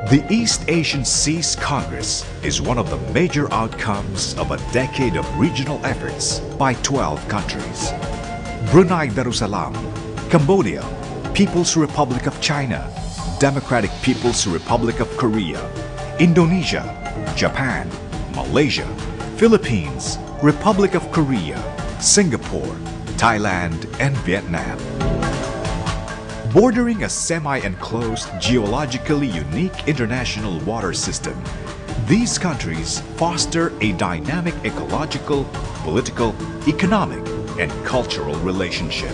The East Asian Seas Congress is one of the major outcomes of a decade of regional efforts by 12 countries. Brunei Darussalam, Cambodia, People's Republic of China, Democratic People's Republic of Korea, Indonesia, Japan, Malaysia, Philippines, Republic of Korea, Singapore, Thailand, and Vietnam. Bordering a semi-enclosed, geologically unique international water system, these countries foster a dynamic ecological, political, economic, and cultural relationship.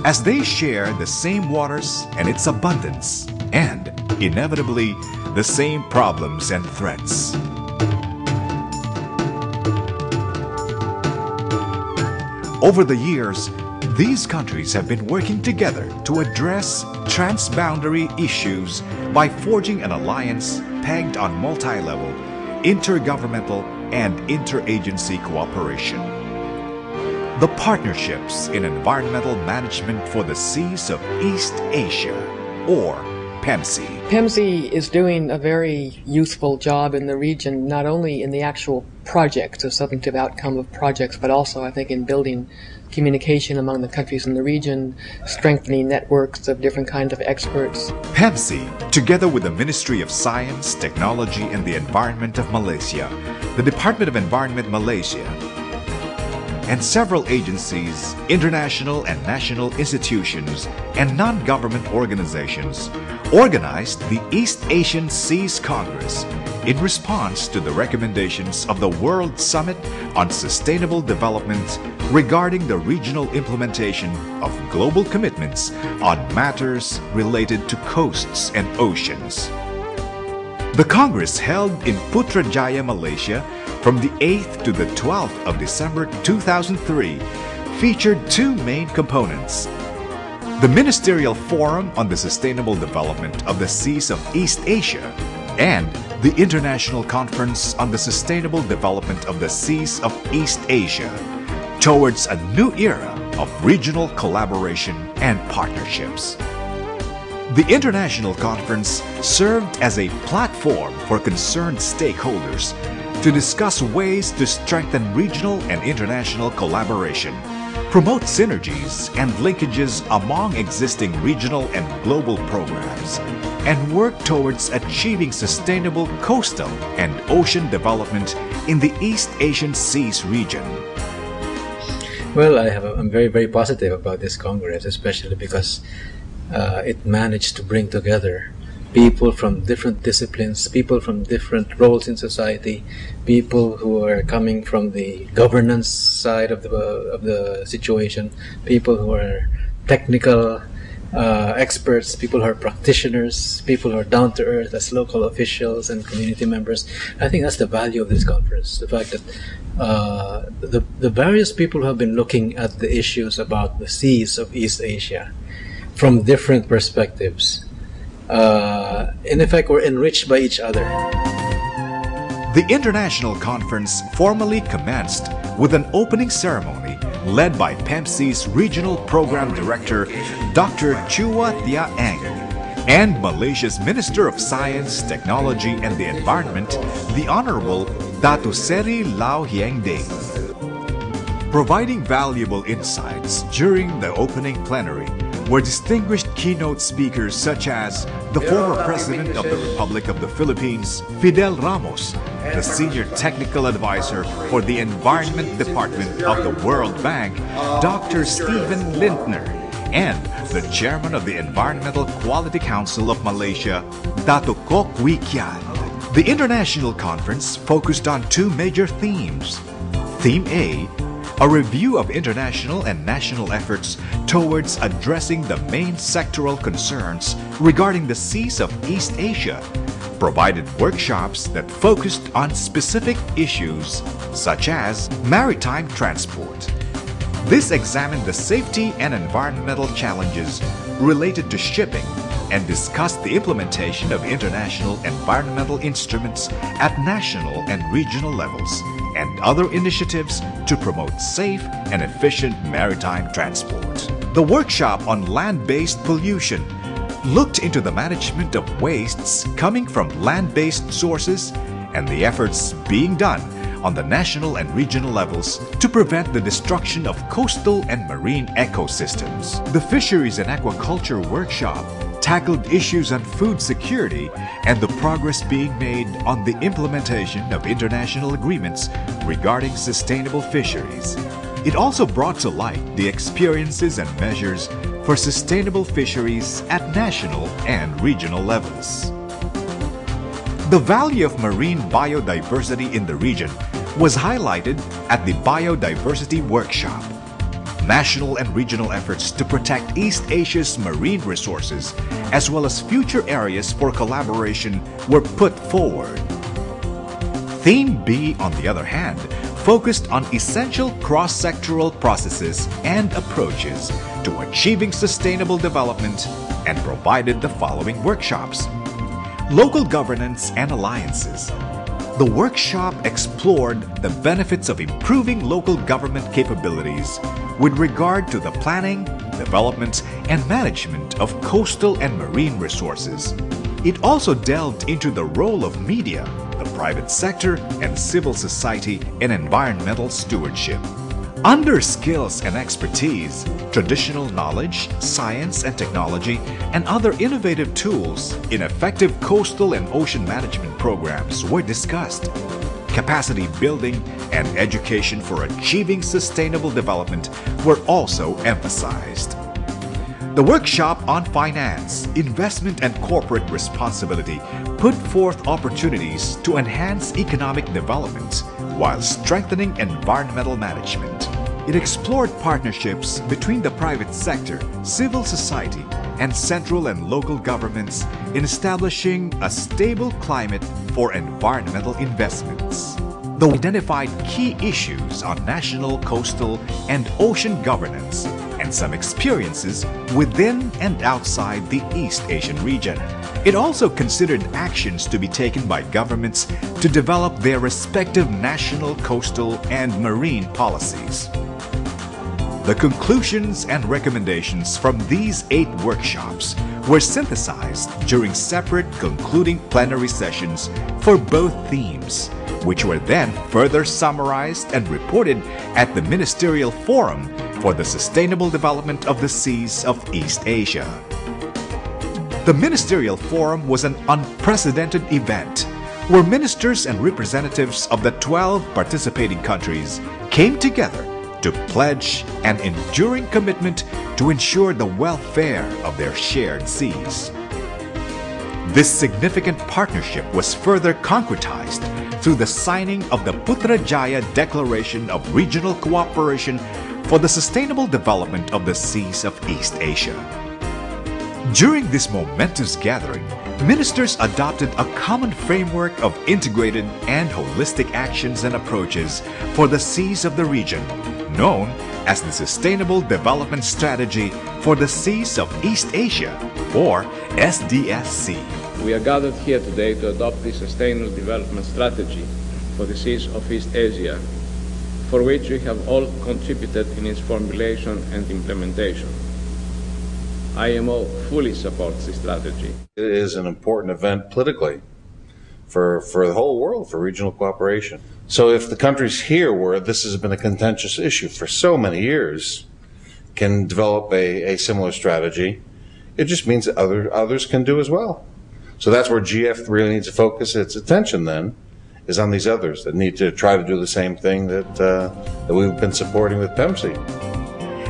As they share the same waters and its abundance, and, inevitably, the same problems and threats. Over the years, these countries have been working together to address transboundary issues by forging an alliance pegged on multi-level, intergovernmental, and interagency cooperation. The Partnerships in Environmental Management for the Seas of East Asia, or PEMSEA. PEMSEA is doing a very useful job in the region, not only in the actual projects, the substantive outcome of projects, but also, I think, in building communication among the countries in the region, strengthening networks of different kinds of experts. PEMSEA, together with the Ministry of Science, Technology and the Environment of Malaysia, the Department of Environment Malaysia, and several agencies, international and national institutions, and non-government organizations, organized the East Asian Seas Congress in response to the recommendations of the World Summit on Sustainable Development regarding the regional implementation of global commitments on matters related to coasts and oceans. The Congress held in Putrajaya, Malaysia from the 8th to the 12th of December 2003 featured two main components: the Ministerial Forum on the Sustainable Development of the Seas of East Asia and the International Conference on the Sustainable Development of the Seas of East Asia, towards a new era of regional collaboration and partnerships. The International Conference served as a platform for concerned stakeholders to discuss ways to strengthen regional and international collaboration, promote synergies and linkages among existing regional and global programs, and work towards achieving sustainable coastal and ocean development in the East Asian Seas region. Well, I'm very, very positive about this Congress, especially because it managed to bring together people from different disciplines, people from different roles in society, people who are coming from the governance side of the situation, people who are technical experts, people who are practitioners, people who are down to earth as local officials and community members. I think that's the value of this conference, the fact that the various people who have been looking at the issues about the seas of East Asia from different perspectives, in effect, were enriched by each other. The International Conference formally commenced with an opening ceremony led by PEMSEA's Regional Program Director, Dr. Chua Tia Eng, and Malaysia's Minister of Science, Technology and the Environment, the Honorable Datu Seri Lau Hieng Ding. Providing valuable insights during the opening plenary were distinguished keynote speakers such as the former President of the Republic of the Philippines, Fidel Ramos, the Senior Technical Advisor for the Environment Department of the World Bank, Dr. Stephen Lintner, and the Chairman of the Environmental Quality Council of Malaysia, Dato Kok Wee Kian. The International Conference focused on two major themes. Theme A, a review of international and national efforts towards addressing the main sectoral concerns regarding the seas of East Asia, provided workshops that focused on specific issues such as maritime transport. This examined the safety and environmental challenges related to shipping and discussed the implementation of international environmental instruments at national and regional levels and other initiatives to promote safe and efficient maritime transport. The workshop on land-based pollution looked into the management of wastes coming from land-based sources and the efforts being done on the national and regional levels to prevent the destruction of coastal and marine ecosystems. The Fisheries and Aquaculture Workshop tackled issues on food security and the progress being made on the implementation of international agreements regarding sustainable fisheries. It also brought to light the experiences and measures for sustainable fisheries at national and regional levels. The value of marine biodiversity in the region was highlighted at the Biodiversity Workshop. National and regional efforts to protect East Asia's marine resources, as well as future areas for collaboration, were put forward. Theme B, on the other hand, focused on essential cross-sectoral processes and approaches to achieving sustainable development and provided the following workshops. Local governance and alliances. The workshop explored the benefits of improving local government capabilities with regard to the planning, development, and management of coastal and marine resources. It also delved into the role of media, the private sector, and civil society in environmental stewardship. Under skills and expertise, traditional knowledge, science and technology, and other innovative tools in effective coastal and ocean management programs were discussed. Capacity building and education for achieving sustainable development were also emphasized. The workshop on finance, investment, and corporate responsibility put forth opportunities to enhance economic development while strengthening environmental management. It explored partnerships between the private sector, civil society, and central and local governments in establishing a stable climate for environmental investments. They identified key issues on national, coastal, and ocean governance and some experiences within and outside the East Asian region. It also considered actions to be taken by governments to develop their respective national, coastal, and marine policies. The conclusions and recommendations from these 8 workshops were synthesized during separate concluding plenary sessions for both themes, which were then further summarized and reported at the Ministerial Forum for the Sustainable Development of the Seas of East Asia. The Ministerial Forum was an unprecedented event where ministers and representatives of the 12 participating countries came together to pledge an enduring commitment to ensure the welfare of their shared seas. This significant partnership was further concretized through the signing of the Putrajaya Declaration of Regional Cooperation for the Sustainable Development of the Seas of East Asia. During this momentous gathering, ministers adopted a common framework of integrated and holistic actions and approaches for the seas of the region, known as the Sustainable Development Strategy for the Seas of East Asia, or SDSC. We are gathered here today to adopt the Sustainable Development Strategy for the Seas of East Asia, for which we have all contributed in its formulation and implementation. IMO fully supports this strategy. It is an important event politically for the whole world, for regional cooperation. So if the countries here, where this has been a contentious issue for so many years, can develop a similar strategy, it just means that others can do as well. So that's where GF really needs to focus its attention then, is on these others that need to try to do the same thing that we've been supporting with PEMSEA.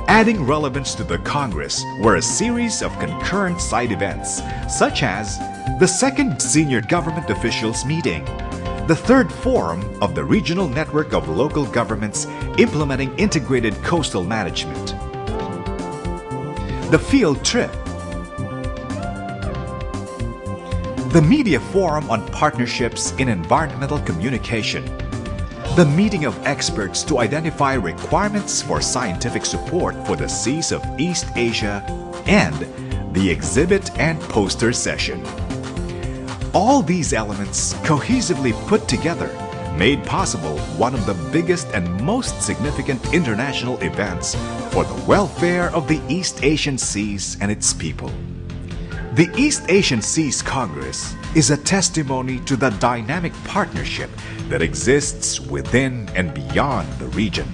Adding relevance to the Congress were a series of concurrent side events, such as the second Senior Government Officials Meeting, the third forum of the Regional Network of Local Governments Implementing Integrated Coastal Management, the field trip, the Media Forum on Partnerships in Environmental Communication, the meeting of experts to identify requirements for scientific support for the seas of East Asia, and the exhibit and poster session. All these elements cohesively put together made possible one of the biggest and most significant international events for the welfare of the East Asian seas and its people. The East Asian Seas Congress is a testimony to the dynamic partnership that exists within and beyond the region.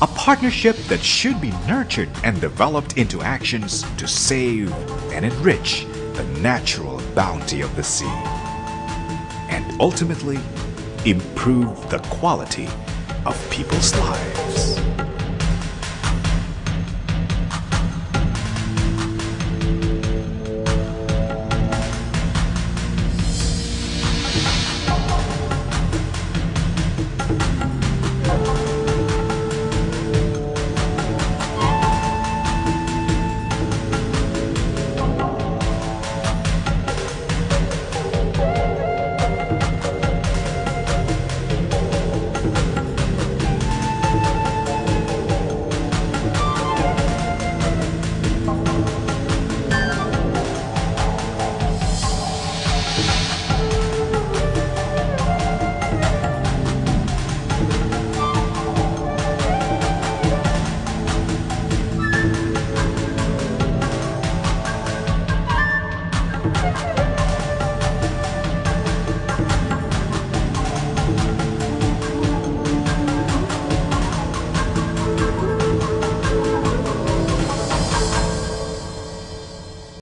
A partnership that should be nurtured and developed into actions to save and enrich the natural bounty of the sea, and ultimately improve the quality of people's lives.